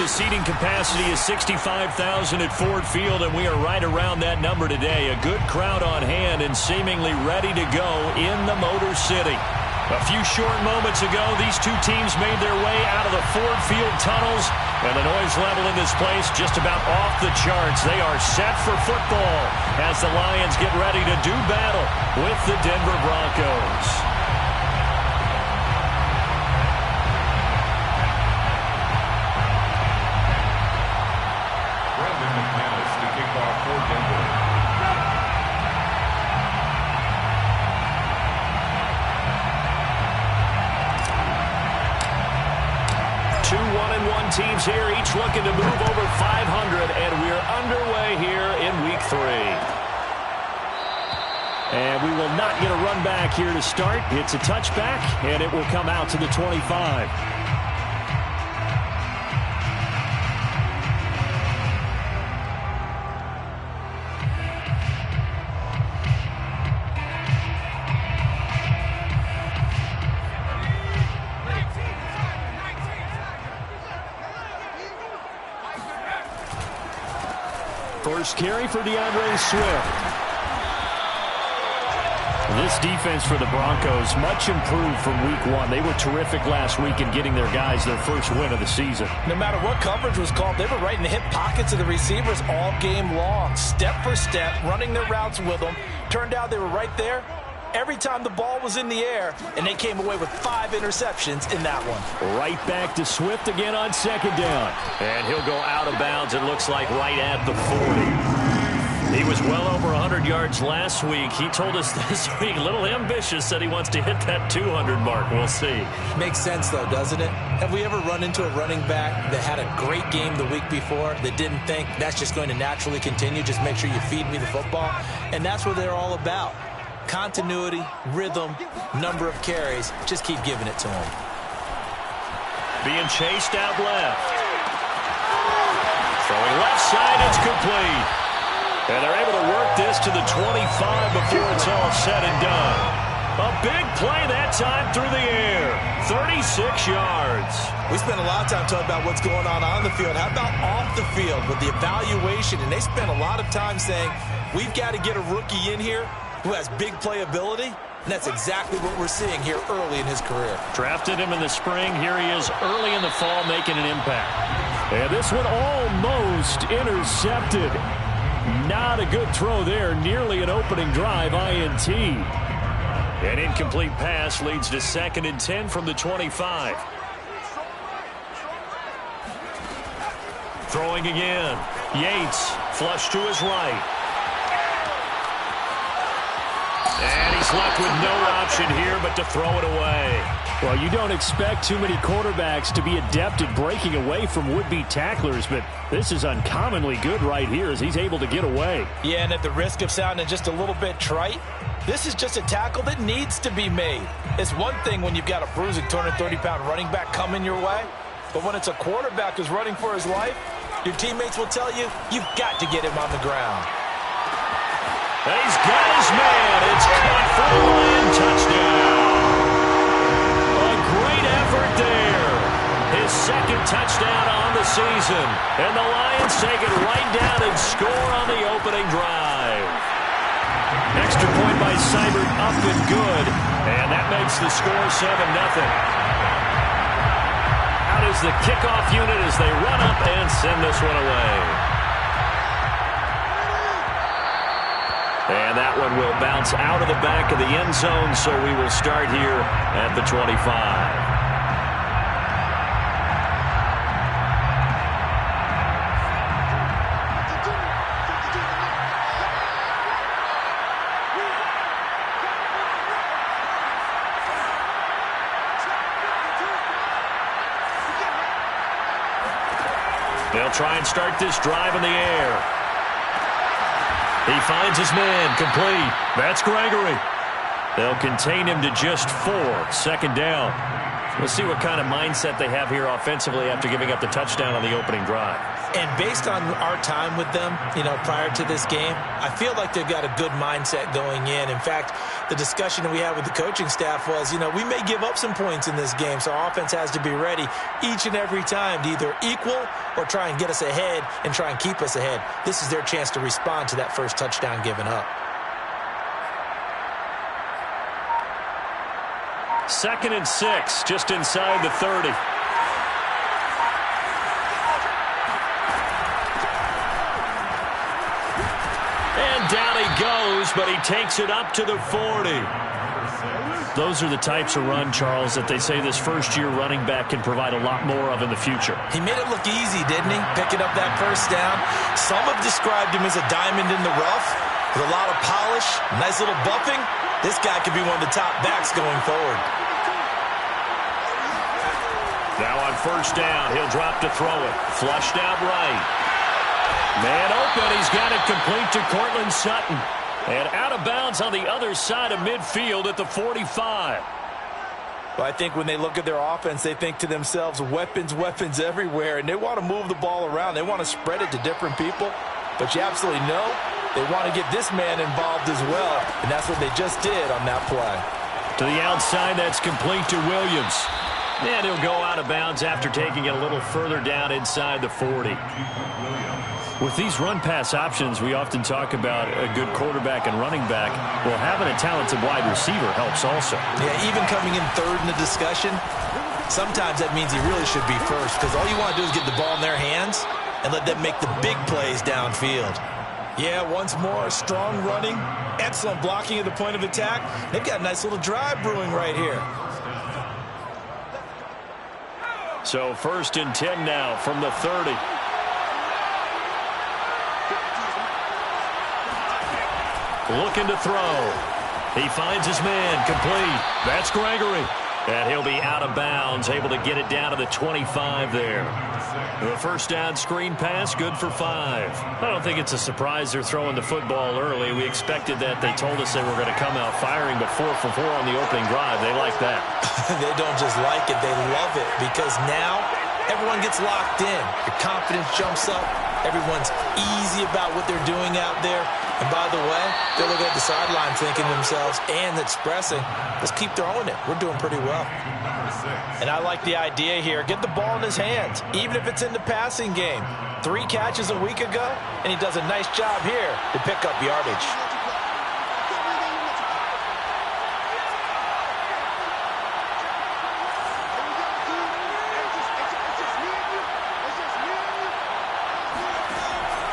the seating capacity is 65,000 at Ford Field, and we are right around that number today. A good crowd on hand and seemingly ready to go in the Motor City. A few short moments ago, these two teams made their way out of the Ford Field tunnels, and the noise level in this place just about off the charts. They are set for football as the Lions get ready to do battle with the Denver Broncos. Teams here, each looking to move over 500, and we're underway here in Week 3. And we will not get a run back here to start. It's a touchback, and it will come out to the 25. First carry for DeAndre Swift. This defense for the Broncos, much improved from Week 1. They were terrific last week in getting their guys their first win of the season. No matter what coverage was called, they were right in the hip pockets of the receivers all game long. Step for step, running their routes with them. Turned out they were right there every time the ball was in the air, and they came away with 5 interceptions in that one. Right back to Swift again on second down. And he'll go out of bounds, it looks like, right at the 40. He was well over 100 yards last week. He told us this week, a little ambitious, said he wants to hit that 200 mark. We'll see. Makes sense, though, doesn't it? Have we ever run into a running back that had a great game the week before that didn't think that's just going to naturally continue? Just make sure you feed me the football. And that's what they're all about. Continuity, rhythm, number of carries. Just keep giving it to him. Being chased out left. Throwing left side, it's complete. And they're able to work this to the 25 before it's all said and done. A big play that time through the air. 36 yards. We spent a lot of time talking about what's going on the field. How about off the field with the evaluation? And they spent a lot of time saying, we've got to get a rookie in here who has big playability, and that's exactly what we're seeing here early in his career. Drafted him in the spring. Here he is early in the fall making an impact. And this one almost intercepted. Not a good throw there. Nearly an opening drive, INT. An incomplete pass leads to 2nd and 10 from the 25. Throwing again. Yates flush to his right. And he's left with no option here but to throw it away. Well, you don't expect too many quarterbacks to be adept at breaking away from would-be tacklers, but this is uncommonly good right here as he's able to get away. Yeah, and at the risk of sounding just a little bit trite, this is just a tackle that needs to be made. It's one thing when you've got a bruising 230-pound running back coming your way, but when it's a quarterback who's running for his life, your teammates will tell you, you've got to get him on the ground. He's got his man. It's caught for a Lion touchdown. A great effort there. His 2nd touchdown on the season. And the Lions take it right down and score on the opening drive. Extra point by Seibert up and good. And that makes the score 7-0. Out is the kickoff unit as they run up and send this one away. And that one will bounce out of the back of the end zone, so we will start here at the 25. They'll try and start this drive in the air. He finds his man, complete. That's Gregory. They'll contain him to just 4, 2nd down. We'll see what kind of mindset they have here offensively after giving up the touchdown on the opening drive. And based on our time with them, prior to this game, I feel like they've got a good mindset going in. In fact, the discussion that we had with the coaching staff was, we may give up some points in this game, so our offense has to be ready each and every time to either equal or try and get us ahead and try and keep us ahead. This is their chance to respond to that first touchdown given up. 2nd and 6, just inside the 30. Down he goes, but he takes it up to the 40. Those are the types of run, Charles, that they say this first-year running back can provide a lot more of in the future. He made it look easy, didn't he? Picking up that first down. Some have described him as a diamond in the rough with a lot of polish, nice little buffing. This guy could be one of the top backs going forward. Now on first down, he'll drop to throw it. Flushed out right. Man open, he's got it complete to Cortland Sutton. And out of bounds on the other side of midfield at the 45. Well, I think when they look at their offense, they think to themselves, weapons, weapons everywhere. And they want to move the ball around. They want to spread it to different people. But you absolutely know they want to get this man involved as well. And that's what they just did on that play. To the outside, that's complete to Williams. And he'll go out of bounds after taking it a little further down inside the 40. With these run-pass options, we often talk about a good quarterback and running back. Well, having a talented wide receiver helps also. Yeah, even coming in third in the discussion, sometimes that means he really should be first because all you want to do is get the ball in their hands and let them make the big plays downfield. Yeah, once more, strong running, excellent blocking at the point of attack. They've got a nice little drive brewing right here. So 1st and 10 now from the 30. Looking to throw. He finds his man complete. That's Gregory. And he'll be out of bounds, able to get it down to the 25 there. The first down screen pass, good for 5. I don't think it's a surprise they're throwing the football early. We expected that. They told us they were going to come out firing, but 4 for 4 on the opening drive. They like that. They don't just like it, they love it, because now everyone gets locked in. Your confidence jumps up. Everyone's easy about what they're doing out there. And by the way, they're looking at the sideline thinking to themselves and expressing, let's keep throwing it. We're doing pretty well. And I like the idea here. Get the ball in his hands, even if it's in the passing game. 3 catches a week ago, and he does a nice job here to pick up yardage.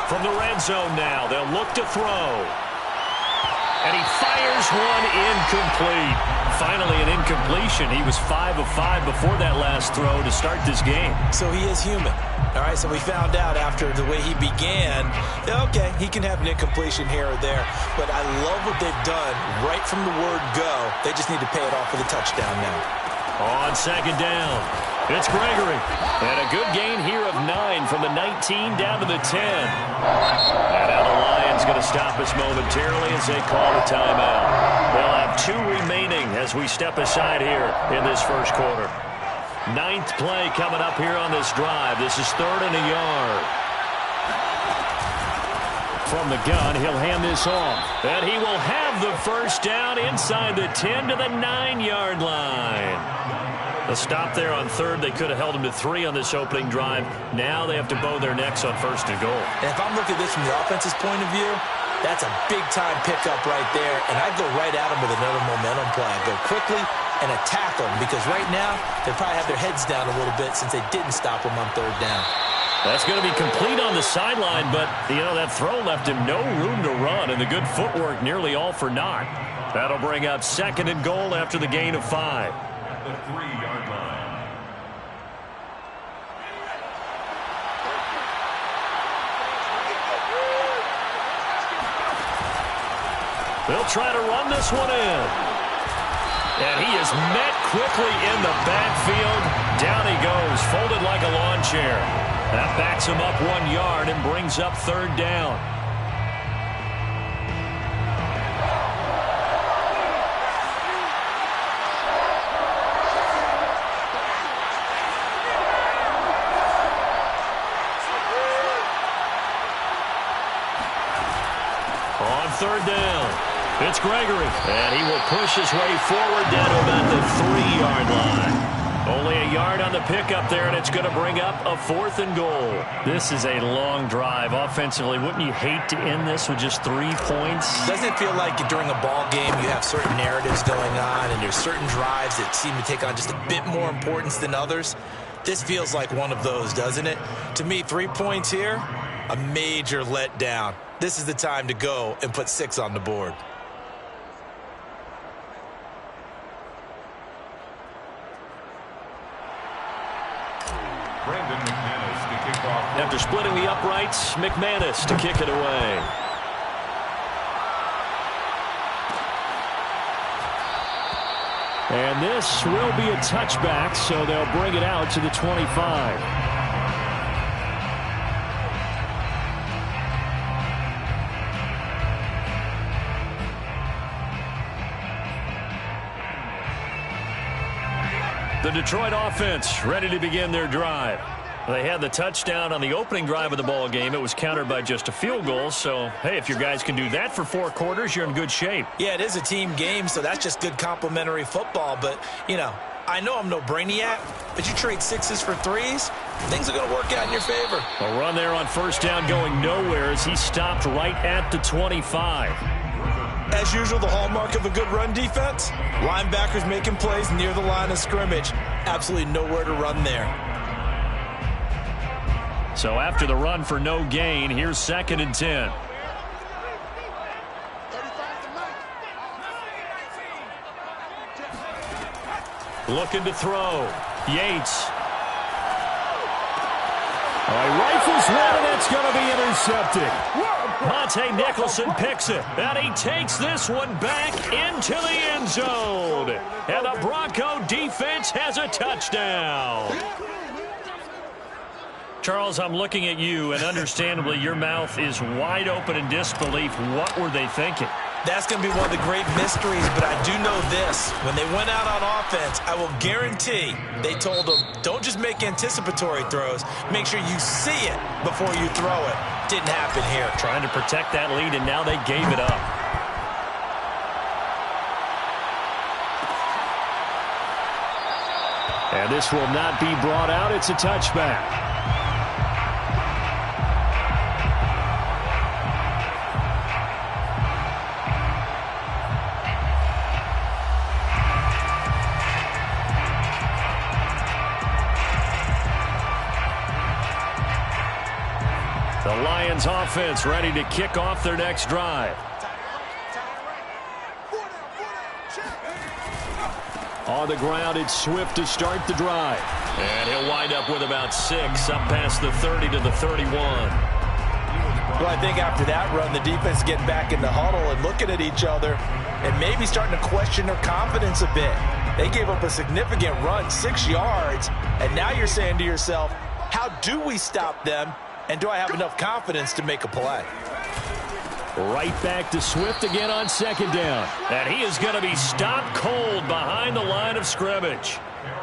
From the red zone now, they'll look to throw. And he fires one incomplete. Finally an incompletion. He was 5 of 5 before that last throw to start this game. So he is human. All right, so we found out after the way he began, okay, he can have an incompletion here or there. But I love what they've done right from the word go. They just need to pay it off with a touchdown now. On second down, it's Gregory. And a good gain here of 9 from the 19 down to the 10. And now the Lions going to stop us momentarily as they call a timeout. They'll have 2 remaining as we step aside here in this first quarter. 9th play coming up here on this drive. This is 3rd and a yard. From the gun, he'll hand this off. And he will have the first down inside the 10 to the 9-yard line. The stop there on 3rd, they could have held him to 3 on this opening drive. Now they have to bow their necks on 1st and goal. And if I'm looking at this from the offense's point of view, that's a big-time pickup right there. And I'd go right at him with another momentum play. I'd go quickly and attack them because right now they probably have their heads down a little bit since they didn't stop him on 3rd down. That's going to be complete on the sideline, but, that throw left him no room to run, and the good footwork nearly all for naught. That'll bring up 2nd and goal after the gain of 5. The 3-yard line. They'll try to run this one in. And he is met quickly in the backfield. Down he goes, folded like a lawn chair. That backs him up 1 yard and brings up 3rd down. On third down, it's Gregory. And he will push his way forward down to about the 3-yard line. Only a yard on the pickup there, and it's going to bring up a 4th and goal. This is a long drive. Offensively, wouldn't you hate to end this with just 3 points? Doesn't it feel like during a ball game you have certain narratives going on and there's certain drives that seem to take on just a bit more importance than others? This feels like one of those, doesn't it? To me, 3 points here, a major letdown. This is the time to go and put 6 on the board. After splitting the uprights, McManus to kick it away. And this will be a touchback, so they'll bring it out to the 25. The Detroit offense ready to begin their drive. They had the touchdown on the opening drive of the ball game. It was countered by just a field goal. So, hey, if your guys can do that for 4 quarters, you're in good shape. Yeah, it is a team game, so that's just good complimentary football. But, you know, I know I'm no brainiac, but you trade 6s for 3s, things are going to work out in your favor. A run there on first down going nowhere as he stopped right at the 25. As usual, the hallmark of a good run defense, linebackers making plays near the line of scrimmage. Absolutely nowhere to run there. So after the run for no gain, here's 2nd and 10. Looking to throw. Yates. Rifles one, and that's going to be intercepted. Monte Nicholson picks it, and he takes this one back into the end zone. And the Bronco defense has a touchdown. Charles, I'm looking at you, and understandably, your mouth is wide open in disbelief. What were they thinking? That's going to be one of the great mysteries, but I do know this. When they went out on offense, I will guarantee they told them, don't just make anticipatory throws. Make sure you see it before you throw it. Didn't happen here. Trying to protect that lead, and now they gave it up. And this will not be brought out. It's a touchback. The Lions offense ready to kick off their next drive. On the ground, it's Swift to start the drive. And he'll wind up with about 6, up past the 30 to the 31. Well, I think after that run, the defense is getting back in the huddle and looking at each other and maybe starting to question their confidence a bit. They gave up a significant run, 6 yards, and now you're saying to yourself, how do we stop them? And do I have enough confidence to make a play? Right back to Swift again on 2nd down. And he is going to be stopped cold behind the line of scrimmage.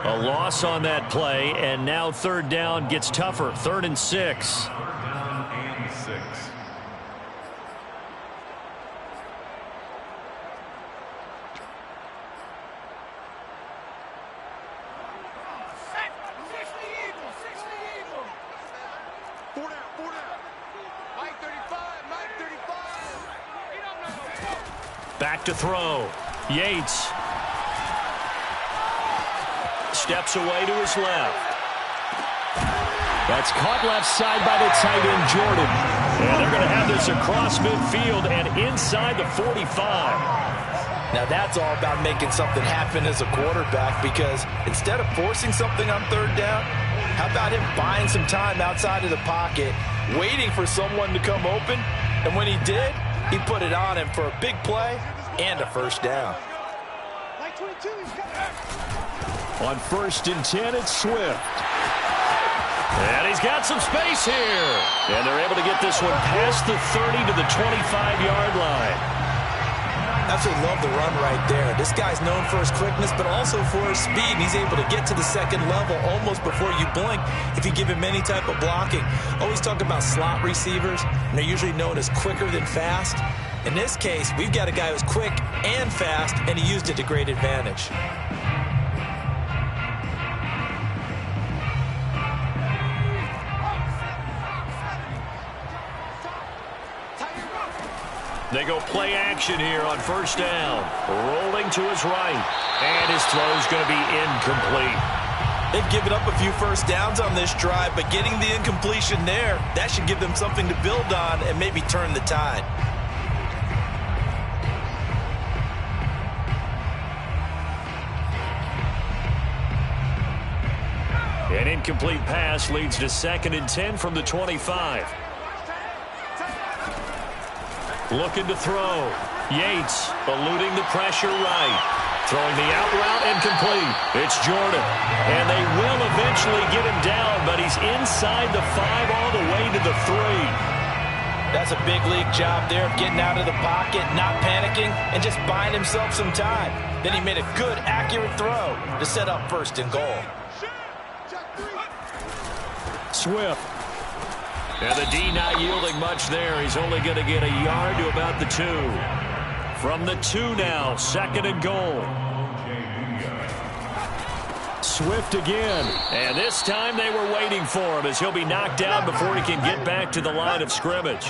A loss on that play, and now 3rd down gets tougher. 3rd and 6. Back to throw. Yates. Steps away to his left. That's caught left side by the tight end, Jordan. And they're going to have this across midfield and inside the 45. Now that's all about making something happen as a quarterback, because instead of forcing something on 3rd down, how about him buying some time outside of the pocket, waiting for someone to come open, and when he did, he put it on him for a big play and a 1st down. On 1st and 10, it's Swift. And he's got some space here. And they're able to get this one past the 30 to the 25-yard line. Absolutely love the run right there. This guy's known for his quickness, but also for his speed. And he's able to get to the second level almost before you blink if you give him any type of blocking. Always talk about slot receivers, and they're usually known as quicker than fast. In this case, we've got a guy who's quick and fast, and he used it to great advantage. They go play action here on first down. Rolling to his right. And his throw's going to be incomplete. They've given up a few first downs on this drive, but getting the incompletion there, that should give them something to build on and maybe turn the tide. An incomplete pass leads to 2nd and 10 from the 25. Looking to throw. Yates eluding the pressure right. Throwing the out route and complete. It's Jordan. And they will eventually get him down, but he's inside the 5 all the way to the 3. That's a big league job there of getting out of the pocket, not panicking, and just buying himself some time. Then he made a good, accurate throw to set up 1st and goal. Swift. And the D not yielding much there. He's only going to get a yard to about the 2. From the 2 now, 2nd and goal. Swift again. And this time they were waiting for him as he'll be knocked down before he can get back to the line of scrimmage.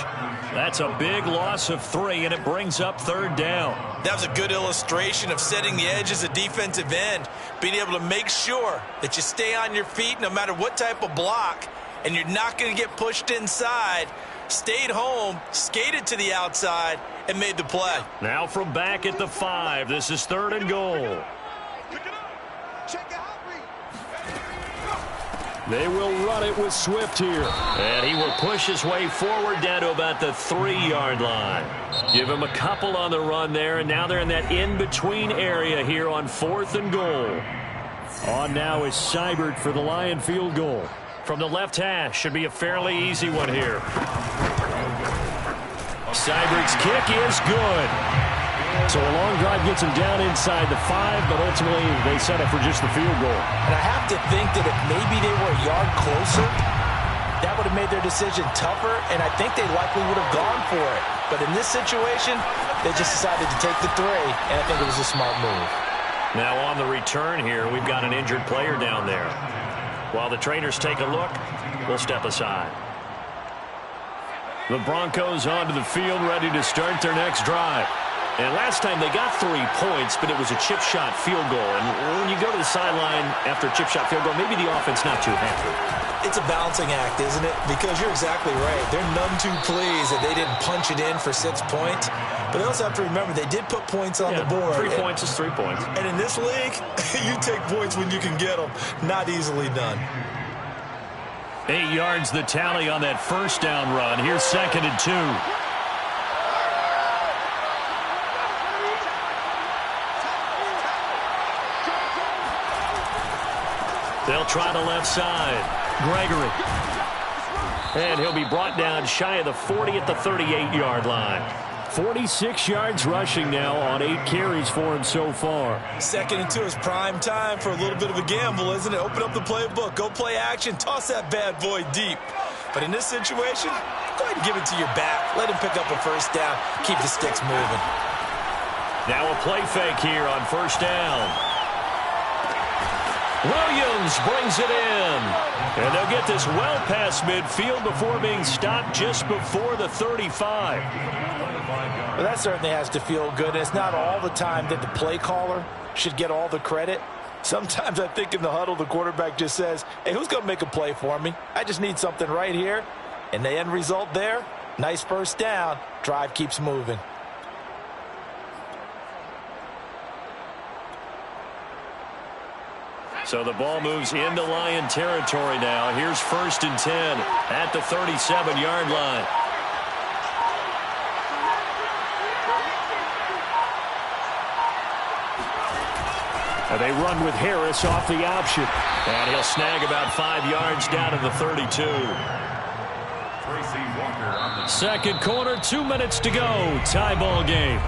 That's a big loss of 3, and it brings up 3rd down. That was a good illustration of setting the edge as a defensive end, being able to make sure that you stay on your feet no matter what type of block, and you're not going to get pushed inside. Stayed home, skated to the outside, and made the play. Now from back at the 5, this is 3rd and goal. They will run it with Swift here. And he will push his way forward down to about the 3-yard line. Give him a couple on the run there, and now they're in that in-between area here on 4th and goal. On now is Seibert for the Lion field goal. From the left hash, should be a fairly easy one here. Seibert's kick is good. So a long drive gets him down inside the 5, but ultimately they settle for just the field goal. And I have to think that if maybe they were a yard closer, that would have made their decision tougher, and I think they likely would have gone for it. But in this situation, they just decided to take the 3, and I think it was a smart move. Now on the return here, we've got an injured player down there. While the trainers take a look, we'll step aside. The Broncos onto the field, ready to start their next drive. And last time they got 3 points, but it was a chip shot field goal. And when you go to the sideline after a chip shot field goal, maybe the offense not too happy. It's a balancing act, isn't it? Because you're exactly right. They're none too pleased that they didn't punch it in for 6 points. But they also have to remember they did put points on the board. 3 points is 3 points. And in this league, you take points when you can get them. Not easily done. 8 yards the tally on that first down run. Here's 2nd and 2. They'll try the left side. Gregory. And he'll be brought down shy of the 40 at the 38-yard line. 46 yards rushing now on 8 carries for him so far. 2nd and 2 is prime time for a little bit of a gamble, isn't it? Open up the playbook. Go play action. Toss that bad boy deep. But in this situation, go ahead and give it to your back. Let him pick up a first down. Keep the sticks moving. Now a play fake here on first down. Williams brings it in. And they'll get this well past midfield before being stopped just before the 35. Well, that certainly has to feel good. And it's not all the time that the play caller should get all the credit. Sometimes I think in the huddle, the quarterback just says, hey, who's going to make a play for me? I just need something right here. And the end result there, nice first down. Drive keeps moving. So the ball moves into Lion territory now. Here's 1st and 10 at the 37-yard line. And they run with Harris off the option. And he'll snag about 5 yards down to the 32. Tracy Walker on the 2nd quarter, 2 minutes to go. Tie ball game.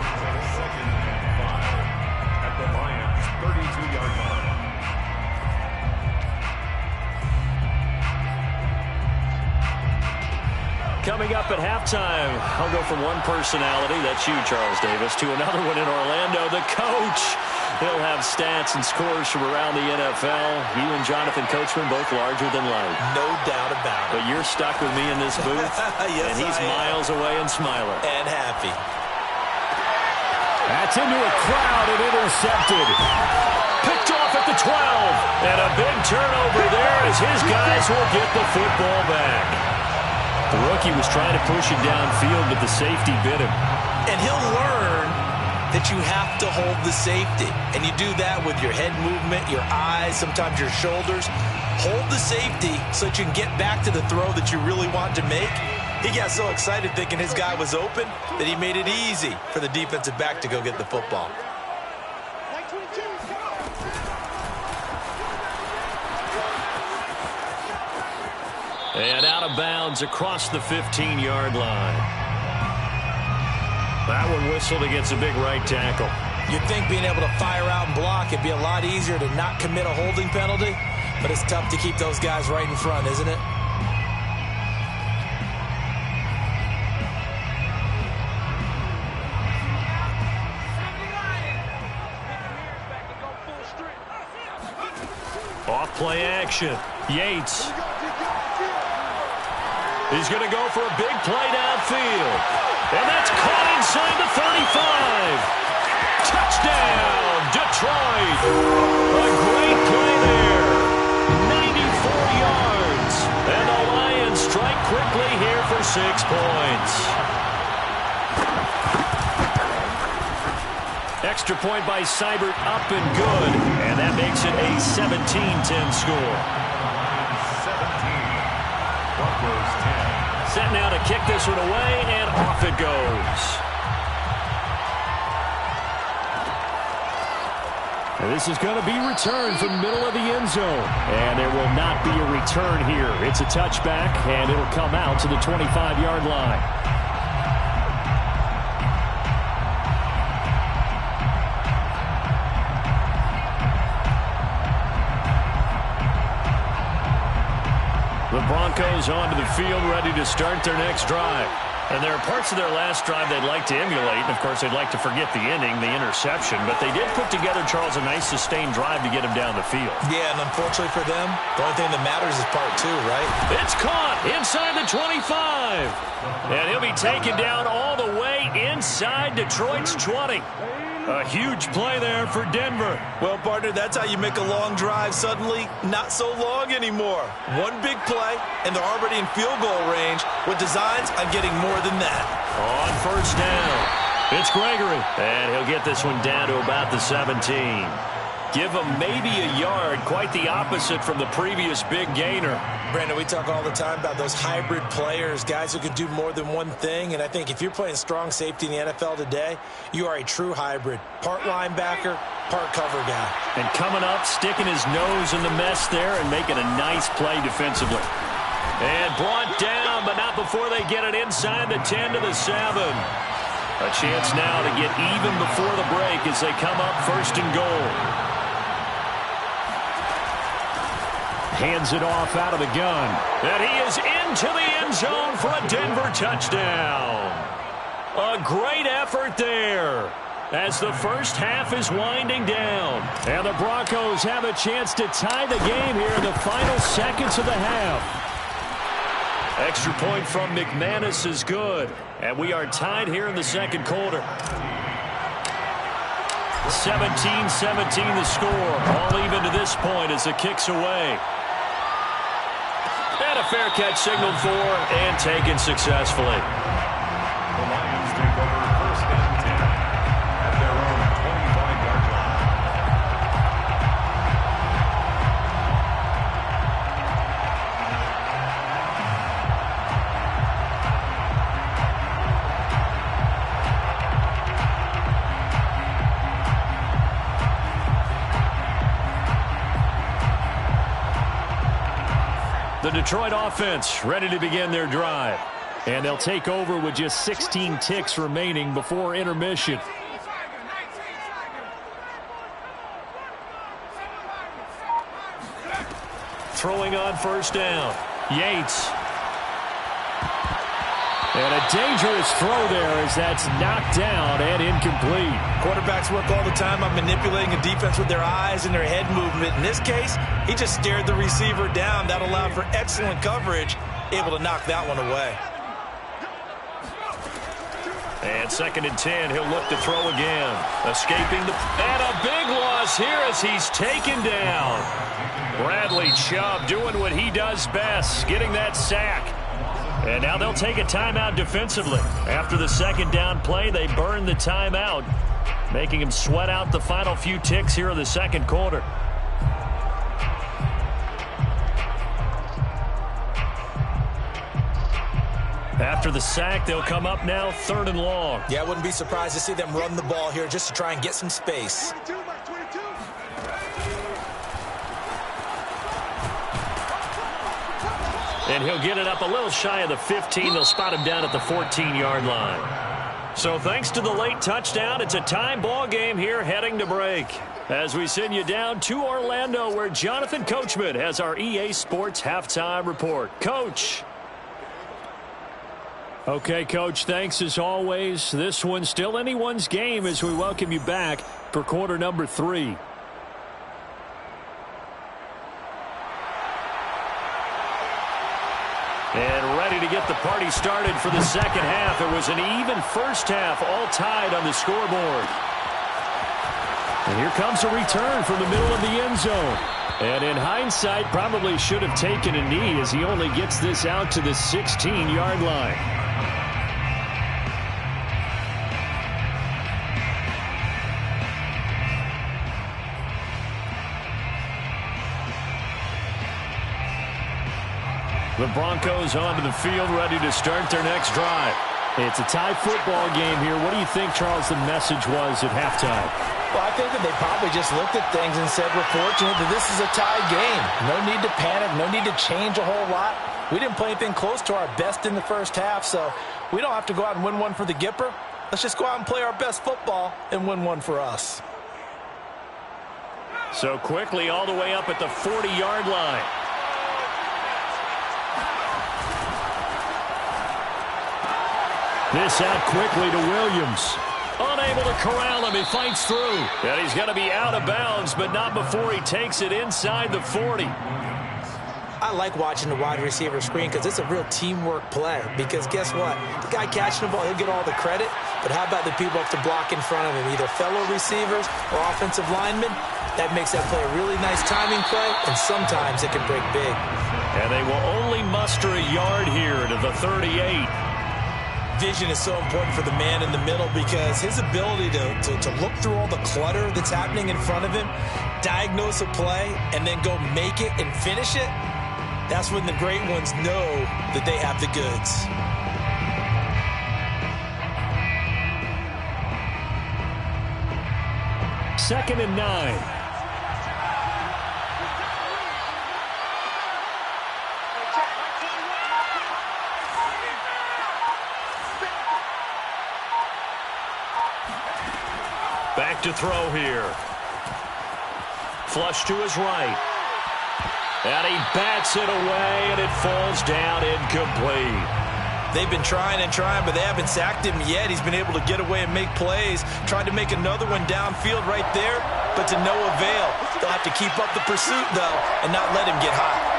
Coming up at halftime, I'll go from one personality, that's you, Charles Davis, to another one in Orlando, the coach. He'll have stats and scores from around the NFL. You and Jonathan Coachman both larger than life. No doubt about it. But you're stuck with me in this booth, yes, and he's miles away and smiling. And happy. That's into a crowd and intercepted. Picked off at the 12. And a big turnover there as his guys will get the football back. The rookie was trying to push it downfield, but the safety bit him. And he'll learn that you have to hold the safety. And you do that with your head movement, your eyes, sometimes your shoulders. Hold the safety so that you can get back to the throw that you really want to make. He got so excited thinking his guy was open that he made it easy for the defensive back to go get the football. And out of bounds across the 15-yard line. That one whistled against a big right tackle. You'd think being able to fire out and block, it'd be a lot easier to not commit a holding penalty, but it's tough to keep those guys right in front, isn't it? Off play action. Yates. He's going to go for a big play downfield. And that's caught inside the 35. Touchdown, Detroit. A great play there. 94 yards. And the Lions strike quickly here for 6 points. Extra point by Seibert, up and good. And that makes it a 17-10 score. 17. Broncos 10. Set now to kick this one away, and off it goes. And this is going to be returned from middle of the end zone. And there will not be a return here. It's a touchback, and it'll come out to the 25-yard line. The Broncos onto the field, ready to start their next drive. And there are parts of their last drive they'd like to emulate. And, of course, they'd like to forget the ending, the interception. But they did put together, Charles, a nice sustained drive to get him down the field. Yeah, and unfortunately for them, the only thing that matters is part 2, right? It's caught inside the 25. And he'll be taken down all the way inside Detroit's 20. A huge play there for Denver. Well, partner, that's how you make a long drive suddenly not so long anymore. One big play, and they're already in field goal range with designs on getting more than that. On first down, it's Gregory. And he'll get this one down to about the 17. Give him maybe a yard, quite the opposite from the previous big gainer. Brandon, we talk all the time about those hybrid players, guys who can do more than one thing. And I think if you're playing strong safety in the NFL today, you are a true hybrid. Part linebacker, part cover guy. And coming up, sticking his nose in the mess there and making a nice play defensively. And brought down, but not before they get it inside the 10 to the 7. A chance now to get even before the break as they come up first and goal. Hands it off out of the gun. And he is into the end zone for a Denver touchdown. A great effort there as the first half is winding down. And the Broncos have a chance to tie the game here in the final seconds of the half. Extra point from McManus is good. And we are tied here in the second quarter. 17-17 the score. All even to this point as the kick's away. And a fair catch signaled for and taken successfully. The Lions take over first and 10 at their own 25-yard line. The Detroit offense ready to begin their drive. And they'll take over with just 16 ticks remaining before intermission. Throwing on first down. Yates. And a dangerous throw there as that's knocked down and incomplete. Quarterbacks work all the time on manipulating a defense with their eyes and their head movement. In this case, he just stared the receiver down. That allowed for excellent coverage, able to knock that one away. And 2nd and 10, he'll look to throw again. Escaping and a big loss here as he's taken down. Bradley Chubb doing what he does best, getting that sack. And now they'll take a timeout defensively. After the 2nd down play, they burn the timeout, making him sweat out the final few ticks here in the 2nd quarter. After the sack, they'll come up now 3rd and long. Yeah, I wouldn't be surprised to see them run the ball here just to try and get some space. And he'll get it up a little shy of the 15. They'll spot him down at the 14-yard line. So thanks to the late touchdown, it's a time ball game here heading to break. As we send you down to Orlando, where Jonathan Coachman has our EA Sports halftime report. Coach. Okay, Coach, thanks as always. This one's still anyone's game as we welcome you back for quarter number 3. And ready to get the party started for the 2nd half. It was an even first half, all tied on the scoreboard. And here comes a return from the middle of the end zone. And in hindsight, probably should have taken a knee as he only gets this out to the 16-yard line. The Broncos onto the field, ready to start their next drive. It's a tie football game here. What do you think, Charles, the message was at halftime? Well, I think that they probably just looked at things and said, we're fortunate that this is a tie game. No need to panic. No need to change a whole lot. We didn't play anything close to our best in the first half, so we don't have to go out and win one for the Gipper. Let's just go out and play our best football and win one for us. So quickly all the way up at the 40-yard line. This out quickly to Williams. Unable to corral him. He fights through. And he's going to be out of bounds, but not before he takes it inside the 40. I like watching the wide receiver screen because it's a real teamwork play. Because guess what? The guy catching the ball, he'll get all the credit. But how about the people up to block in front of him? Either fellow receivers or offensive linemen. That makes that play a really nice timing play, and sometimes it can break big. And they will only muster a yard here to the 38. Vision is so important for the man in the middle because his ability to look through all the clutter that's happening in front of him, diagnose a play, and then go make it and finish it, that's when the great ones know that they have the goods. Second and 9. Back to throw here. Flush to his right. And he bats it away, and it falls down incomplete. They've been trying and trying, but they haven't sacked him yet. He's been able to get away and make plays. Tried to make another one downfield right there, but to no avail. They'll have to keep up the pursuit, though, and not let him get hot.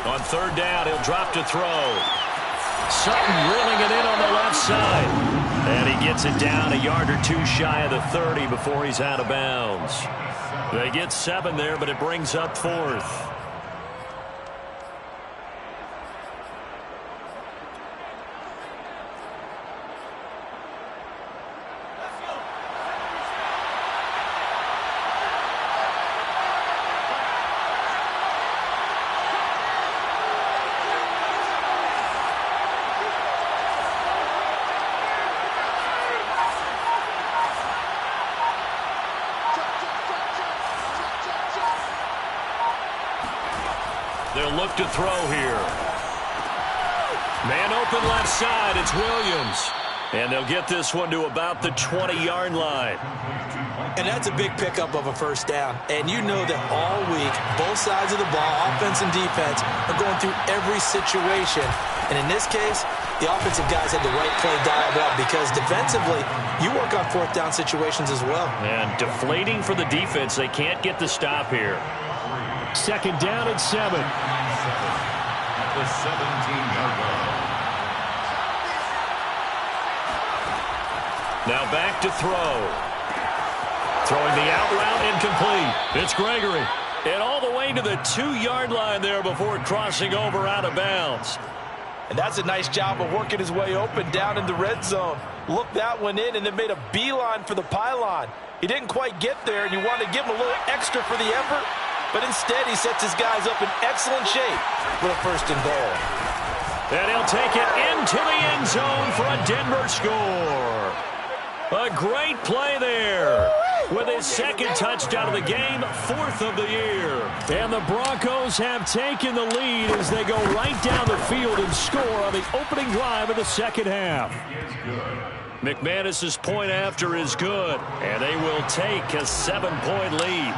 On third down, he'll drop to throw. Sutton reeling it in on the left side. And he gets it down a yard or two shy of the 30 before he's out of bounds. They get 7 there, but it brings up 4th. look to throw here. Man open left side. It's Williams. And they'll get this one to about the 20-yard line. And that's a big pickup of a first down. And you know that all week, both sides of the ball, offense and defense, are going through every situation. And in this case, the offensive guys had the right play dialed up because defensively, you work on fourth down situations as well. And deflating for the defense. They can't get the stop here. Second down and 7. At the 17-yard line. Now back to throw. Throwing the out route incomplete. It's Gregory. And all the way to the 2-yard line there before crossing over out of bounds. And that's a nice job of working his way open down in the red zone. Looked that one in and then made a beeline for the pylon. He didn't quite get there, and you want to give him a little extra for the effort. But instead, he sets his guys up in excellent shape for a first and goal. And he'll take it into the end zone for a Denver score. A great play there. With his second touchdown of the game, 4th of the year. And the Broncos have taken the lead as they go right down the field and score on the opening drive of the second half. McManus's point after is good, and they will take a 7-point lead.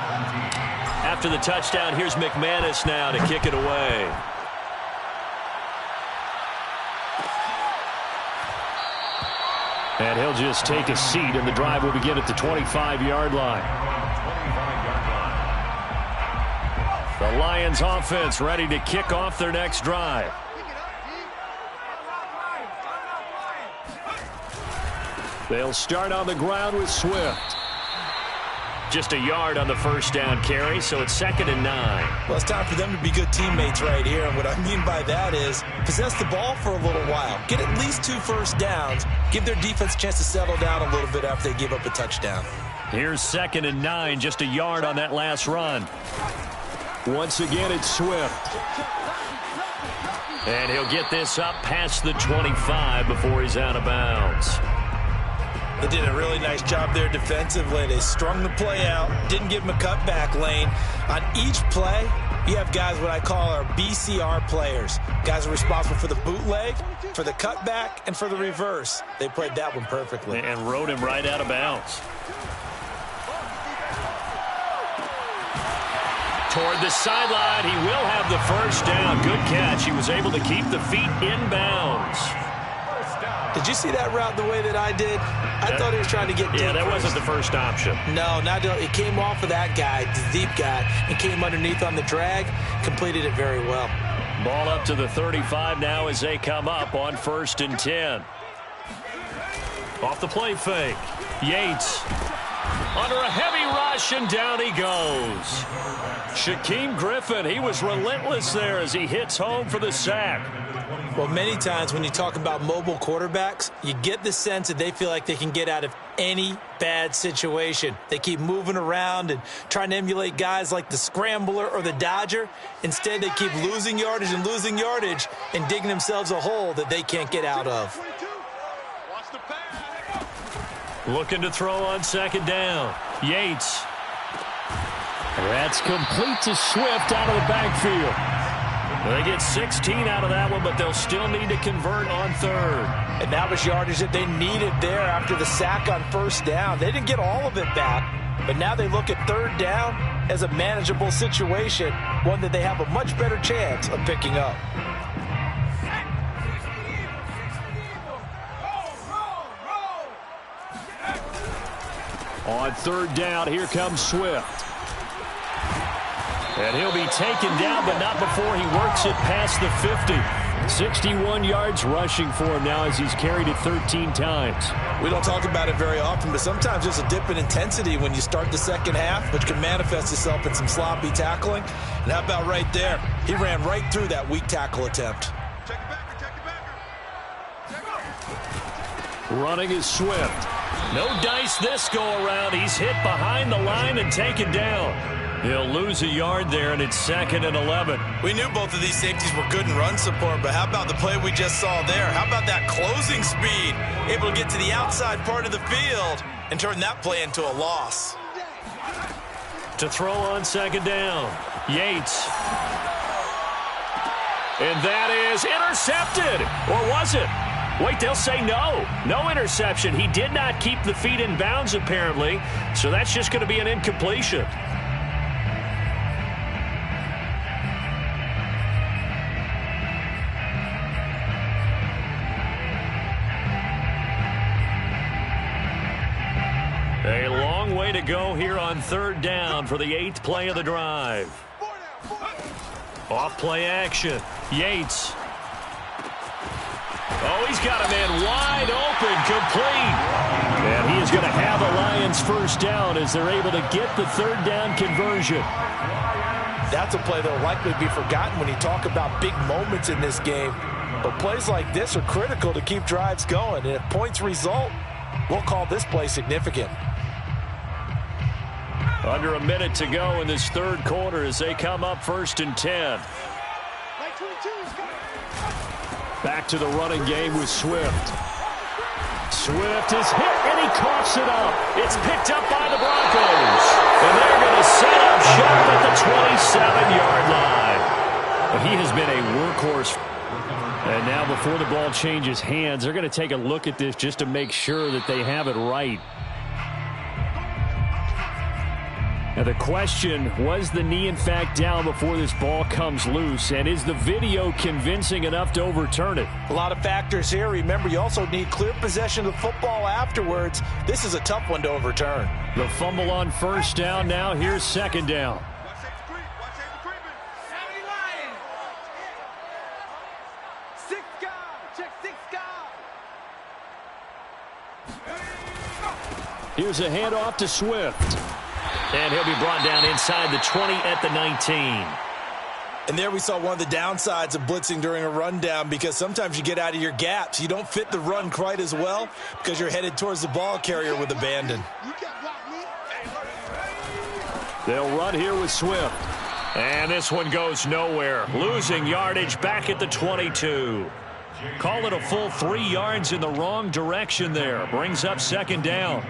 After the touchdown, here's McManus now to kick it away. And he'll just take a seat, and the drive will begin at the 25-yard line. The Lions offense ready to kick off their next drive. They'll start on the ground with Swift. Just a yard on the first down carry, so it's 2nd and 9. Well, it's time for them to be good teammates right here. And what I mean by that is possess the ball for a little while. Get at least 2 first downs. Give their defense a chance to settle down a little bit after they give up a touchdown. Here's 2nd and 9, just a yard on that last run. Once again, it's Swift. And he'll get this up past the 25 before he's out of bounds. They did a really nice job there defensively. They strung the play out, didn't give him a cutback lane. On each play, you have guys what I call our BCR players. Guys are responsible for the bootleg, for the cutback, and for the reverse. They played that one perfectly. And rode him right out of bounds. Toward the sideline, he will have the first down. Good catch. He was able to keep the feet in bounds. Did you see that route the way that I did? I thought he was trying to get deep. Yeah, that wasn't the first option. No, it came off of that guy, the deep guy, and came underneath on the drag. Completed it very well. Ball up to the 35 now as they come up on 1st and 10. Off the play fake. Yates under a heavy rush, and down he goes. Shaquem Griffin, he was relentless there as he hits home for the sack. Well, many times when you talk about mobile quarterbacks, you get the sense that they feel like they can get out of any bad situation. They keep moving around and trying to emulate guys like the Scrambler or the Dodger. Instead, they keep losing yardage and digging themselves a hole that they can't get out of. Looking to throw on 2nd down. Yates. That's complete to Swift out of the backfield. They get 16 out of that one, but they'll still need to convert on 3rd. And that was yardage that they needed there after the sack on 1st down. They didn't get all of it back, but now they look at 3rd down as a manageable situation, one that they have a much better chance of picking up. On 3rd down, here comes Swift. And he'll be taken down, but not before he works it past the 50. 61 yards rushing for him now as he's carried it 13 times. We don't talk about it very often, but sometimes there's a dip in intensity when you start the second half, which can manifest itself in some sloppy tackling. And how about right there? He ran right through that weak tackle attempt. Running is Swift. No dice this go-around. He's hit behind the line and taken down. He'll lose a yard there, and it's 2nd and 11. We knew both of these safeties were good in run support, but how about the play we just saw there? How about that closing speed? Able to get to the outside part of the field and turn that play into a loss. To throw on 2nd down, Yates. And that is intercepted. Or was it? Wait, they'll say no. No interception. He did not keep the feet in bounds, apparently. So that's just going to be an incompletion. A long way to go here on third down for the 8th play of the drive. Off play action. Yates. Oh, he's got a man wide open, complete. And he is going to have a Lions first down as they're able to get the third down conversion. That's a play that will likely be forgotten when you talk about big moments in this game. But plays like this are critical to keep drives going. And if points result, we'll call this play significant. Under a minute to go in this third quarter as they come up 1st and 10. Back to the running game with Swift. Swift is hit, and he coughs it up. It's picked up by the Broncos. And they're going to set up shop at the 27-yard line. But he has been a workhorse. And now before the ball changes hands, they're going to take a look at this just to make sure that they have it right. Now the question, was the knee in fact down before this ball comes loose? And is the video convincing enough to overturn it? A lot of factors here. Remember, you also need clear possession of the football afterwards. This is a tough one to overturn. The fumble on first down. Now here's second down. Here's a handoff to Swift. And he'll be brought down inside the 20 at the 19. And there we saw one of the downsides of blitzing during a rundown, because sometimes you get out of your gaps. You don't fit the run quite as well because you're headed towards the ball carrier with abandon. They'll run here with Swift. And this one goes nowhere. Losing yardage back at the 22. Call it a full 3 yards in the wrong direction there. Brings up second down.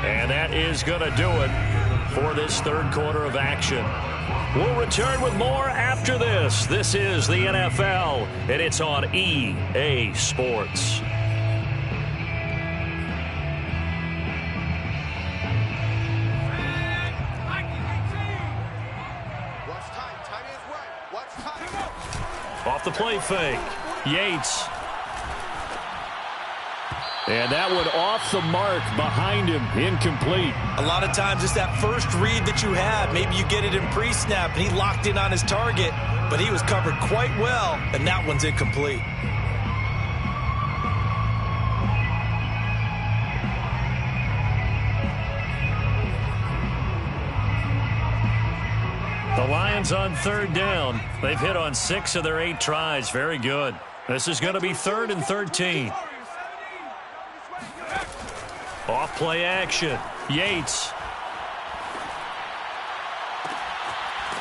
And that is going to do it for this third quarter of action. We'll return with more after this. This is the NFL, and it's on EA Sports. Off the play fake. Yates. And that one off the mark behind him, incomplete. A lot of times it's that first read that you have. Maybe you get it in pre-snap, and he locked in on his target, but he was covered quite well, and that one's incomplete. The Lions on third down. They've hit on 6 of their 8 tries. Very good. This is going to be 3rd and 13. Off play action. Yates.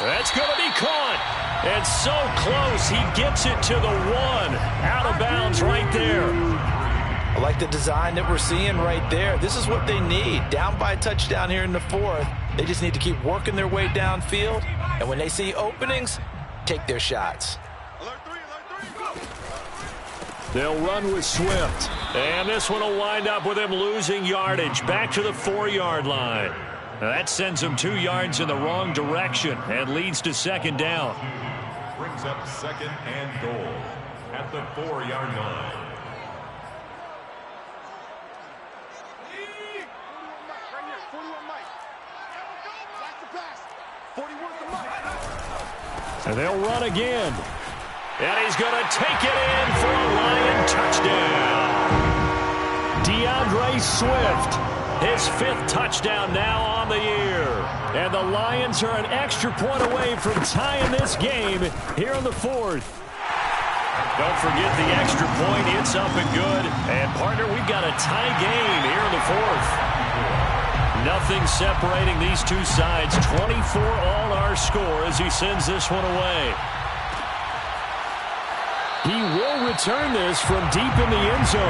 That's going to be caught. And so close. He gets it to the 1. Out of bounds right there. I like the design that we're seeing right there. This is what they need. Down by a touchdown here in the 4th. They just need to keep working their way downfield. And when they see openings, take their shots. They'll run with Swift. And this one will wind up with him losing yardage back to the 4-yard line. Now that sends him 2 yards in the wrong direction and leads to second down. Brings up 2nd and goal at the 4-yard line. And they'll run again. And he's going to take it in for a Lion touchdown. DeAndre Swift, his 5th touchdown now on the year. And the Lions are an extra point away from tying this game here in the 4th. Don't forget the extra point. It's up and good. And, partner, we've got a tie game here in the 4th. Nothing separating these two sides. 24 all our score as he sends this one away. He will return this from deep in the end zone.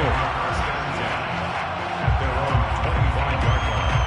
At their own 25-yard line.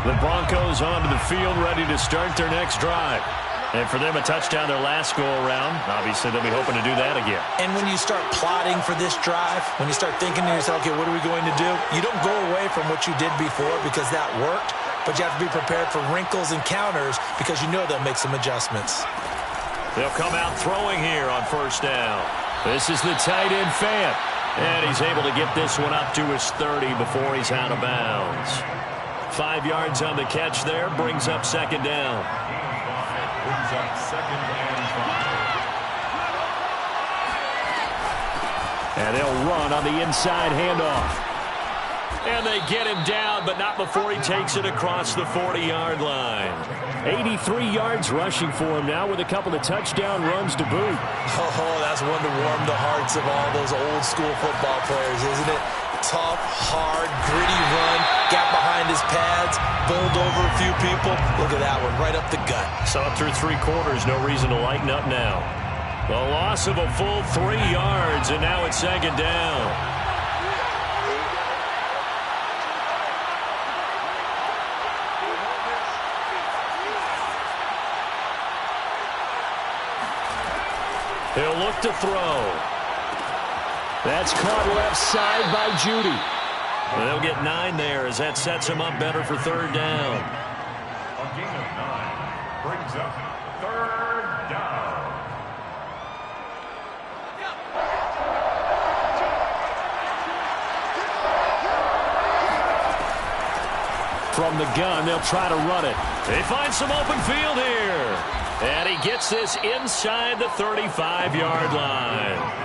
The Broncos onto the field, ready to start their next drive. And for them, a touchdown their last go-around. Obviously, they'll be hoping to do that again. And when you start plotting for this drive, when you start thinking to yourself, okay, what are we going to do? You don't go away from what you did before because that worked, but you have to be prepared for wrinkles and counters because you know they'll make some adjustments. They'll come out throwing here on first down. This is the tight end Fant. And he's able to get this one up to his 30 before he's out of bounds. 5 yards on the catch there, brings up second down. Brings up second and 5. And they'll run on the inside handoff. And they get him down, but not before he takes it across the 40-yard line. 83 yards rushing for him now with a couple of touchdown runs to boot. Oh, that's one to warm the hearts of all those old-school football players, isn't it? Tough, hard, gritty run, got behind his pads, bowled over a few people. Look at that one, right up the gut. Saw it through 3 quarters, no reason to lighten up now. The loss of a full 3 yards, and now it's second down. He'll look to throw. That's caught left side by Judy. They'll get 9 there as that sets him up better for third down. A gain of 9 brings up third down. From the gun, they'll try to run it. They find some open field here. And he gets this inside the 35-yard line.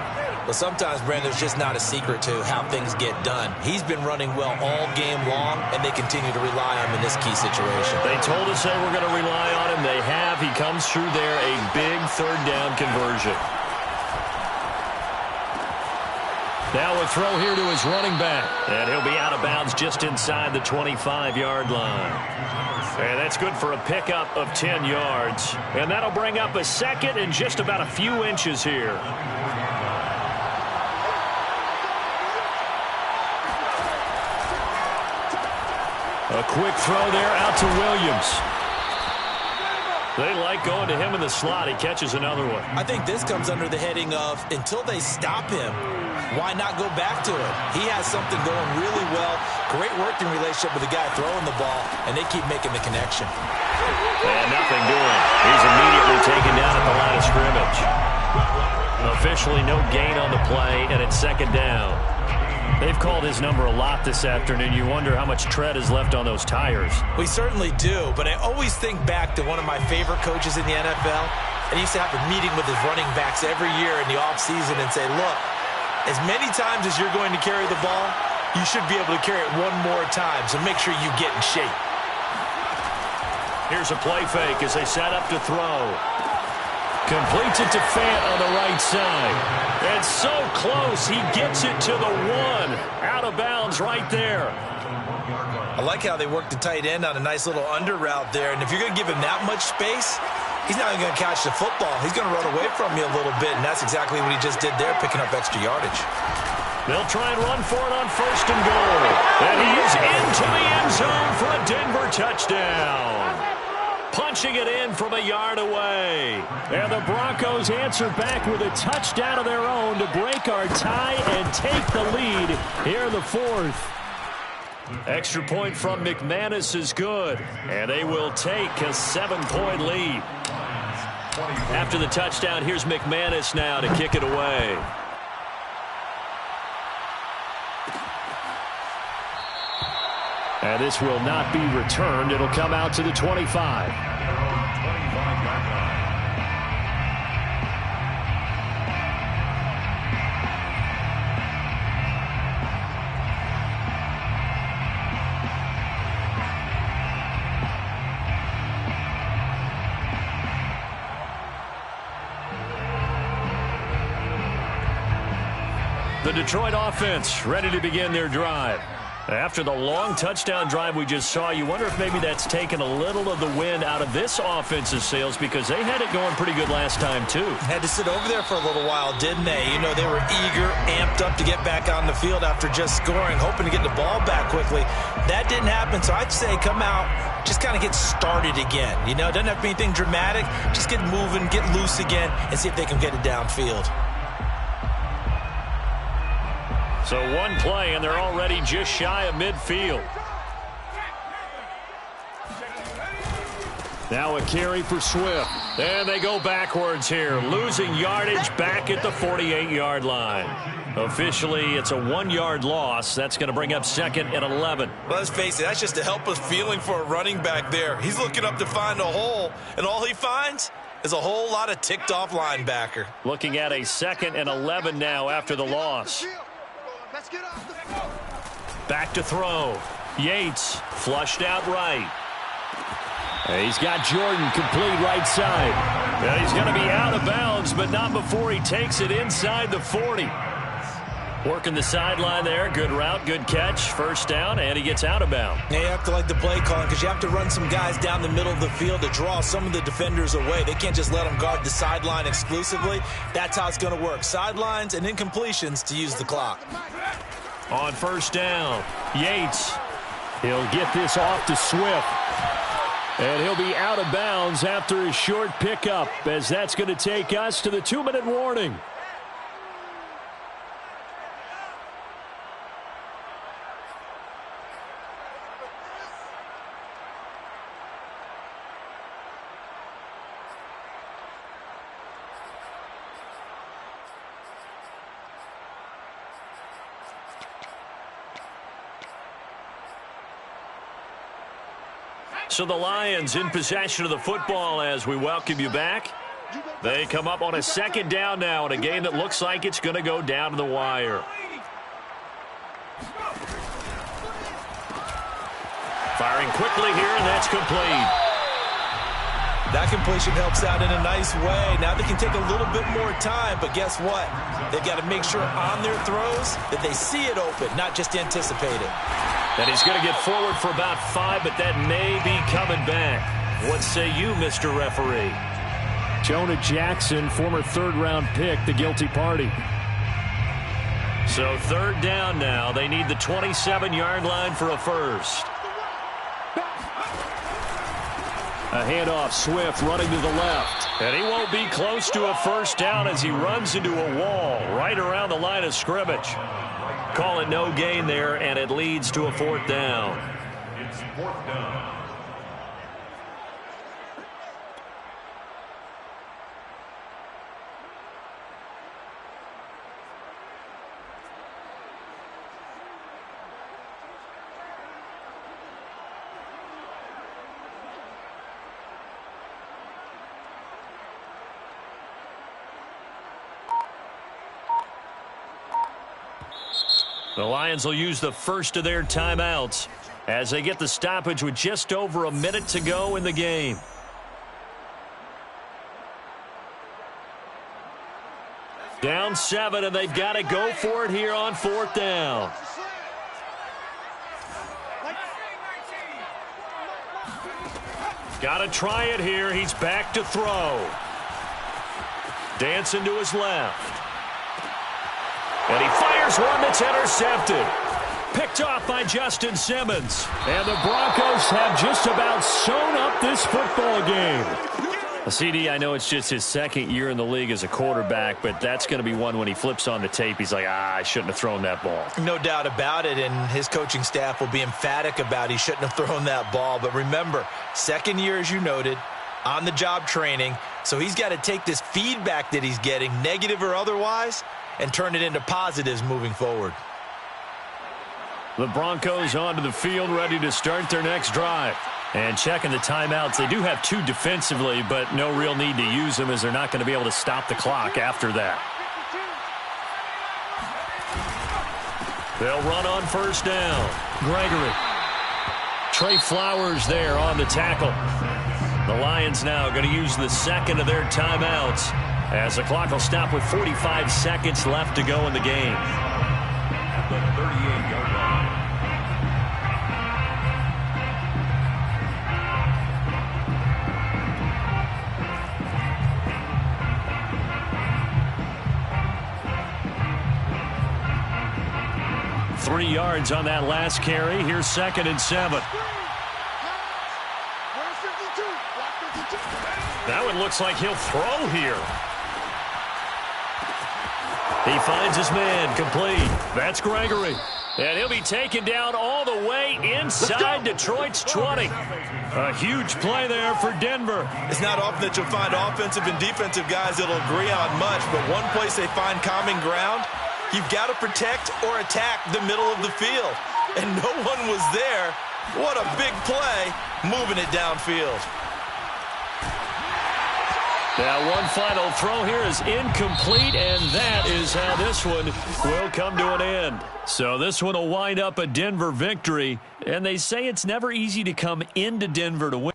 Well, sometimes, Brandon, there's just not a secret to how things get done. He's been running well all game long, and they continue to rely on him in this key situation. They told us they were going to rely on him. They have. He comes through there, a big third down conversion. Now a throw here to his running back. And he'll be out of bounds just inside the 25-yard line. And that's good for a pickup of 10 yards. And that'll bring up a second and just about a few inches here. A quick throw there out to Williams. They like going to him in the slot. He catches another one. I think this comes under the heading of until they stop him, why not go back to it? He has something going really well. Great working relationship with the guy throwing the ball, and they keep making the connection. And nothing doing. He's immediately taken down at the line of scrimmage. Officially no gain on the play, and it's second down. They've called his number a lot this afternoon. You wonder how much tread is left on those tires. We certainly do, but I always think back to one of my favorite coaches in the NFL. And he used to have a meeting with his running backs every year in the offseason and say, look, as many times as you're going to carry the ball, you should be able to carry it one more time, so make sure you get in shape. Here's a play fake as they set up to throw. Completes it to Fant on the right side. And so close, he gets it to the 1. Out of bounds right there. I like how they work the tight end on a nice little under route there. And if you're going to give him that much space, he's not even going to catch the football. He's going to run away from you a little bit, and that's exactly what he just did there, picking up extra yardage. They'll try and run for it on first and goal. And he is into the end zone for a Denver touchdown. Punching it in from a yard away. And the Broncos answer back with a touchdown of their own to break our tie and take the lead here in the 4th. Extra point from McManus is good. And they will take a 7-point lead. After the touchdown, here's McManus now to kick it away. And this will not be returned. It'll come out to the 25. The Detroit offense ready to begin their drive. After the long touchdown drive we just saw, you wonder if maybe that's taken a little of the wind out of this offense's sails because they had it going pretty good last time, too. Had to sit over there for a little while, didn't they? You know, they were eager, amped up to get back on the field after just scoring, hoping to get the ball back quickly. That didn't happen, so I'd say come out, just kind of get started again. You know, it doesn't have to be anything dramatic. Just get moving, get loose again, and see if they can get it downfield. So one play, and they're already just shy of midfield. Now a carry for Swift. And they go backwards here, losing yardage back at the 48-yard line. Officially, it's a 1-yard loss. That's going to bring up 2nd and 11. Well, let's face it, that's just a helpless feeling for a running back there. He's looking up to find a hole, and all he finds is a whole lot of ticked-off linebacker. Looking at a 2nd and 11 now after the loss. Back to throw. Yates flushed out right. He's got Jordan complete right side. And he's going to be out of bounds, but not before he takes it inside the 40. Working the sideline there. Good route, good catch. First down, and he gets out of bounds. Yeah, you have to like the play calling because you have to run some guys down the middle of the field to draw some of the defenders away. They can't just let them guard the sideline exclusively. That's how it's going to work. Sidelines and incompletions to use the clock. On first down, Yates. He'll get this off to Swift. And he'll be out of bounds after a short pickup, as that's going to take us to the 2-minute warning. So the Lions in possession of the football as we welcome you back. They come up on a 2nd down now in a game that looks like it's going to go down to the wire. Firing quickly here, and that's complete. That completion helps out in a nice way. Now they can take a little bit more time, but guess what? They've got to make sure on their throws that they see it open, not just anticipate it. And he's going to get forward for about 5, but that may be coming back. What say you, Mr. Referee? Jonah Jackson, former 3rd-round pick, the guilty party. So 3rd down now. They need the 27-yard line for a first. A handoff, Swift running to the left. And he won't be close to a first down as he runs into a wall right around the line of scrimmage. Call it no gain there, and it leads to a 4th down. It's 4th down. The Lions will use the first of their timeouts as they get the stoppage with just over a minute to go in the game. Down 7, and they've got to go for it here on 4th down. Got to try it here. He's back to throw. Dancing to his left. And he fires one that's intercepted. Picked off by Justin Simmons. And the Broncos have just about sewn up this football game. CD, I know it's just his 2nd year in the league as a quarterback, but that's going to be one when he flips on the tape. He's like, I shouldn't have thrown that ball. No doubt about it, and his coaching staff will be emphatic about he shouldn't have thrown that ball. But remember, 2nd year, as you noted, on-the-job training. So he's got to take this feedback that he's getting, negative or otherwise, and turn it into positives moving forward. The Broncos onto the field, ready to start their next drive. And checking the timeouts. They do have 2 defensively, but no real need to use them as they're not going to be able to stop the clock after that. They'll run on first down. Gregory. Trey Flowers there on the tackle. The Lions now going to use the 2nd of their timeouts As the clock will stop with 45 seconds left to go in the game. At the 38-yard line. Three yards on that last carry. Here's 2nd and 7. That one looks like he'll throw here. He finds his man, complete. That's Gregory. And he'll be taken down all the way inside Detroit's 20. A huge play there for Denver. It's not often that you'll find offensive and defensive guys that'll agree on much, but one place they find common ground, you've got to protect or attack the middle of the field. And no one was there. What a big play, moving it downfield. Now one final throw here is incomplete, and that is how this one will come to an end. So this one will wind up a Denver victory, and they say it's never easy to come into Denver to win.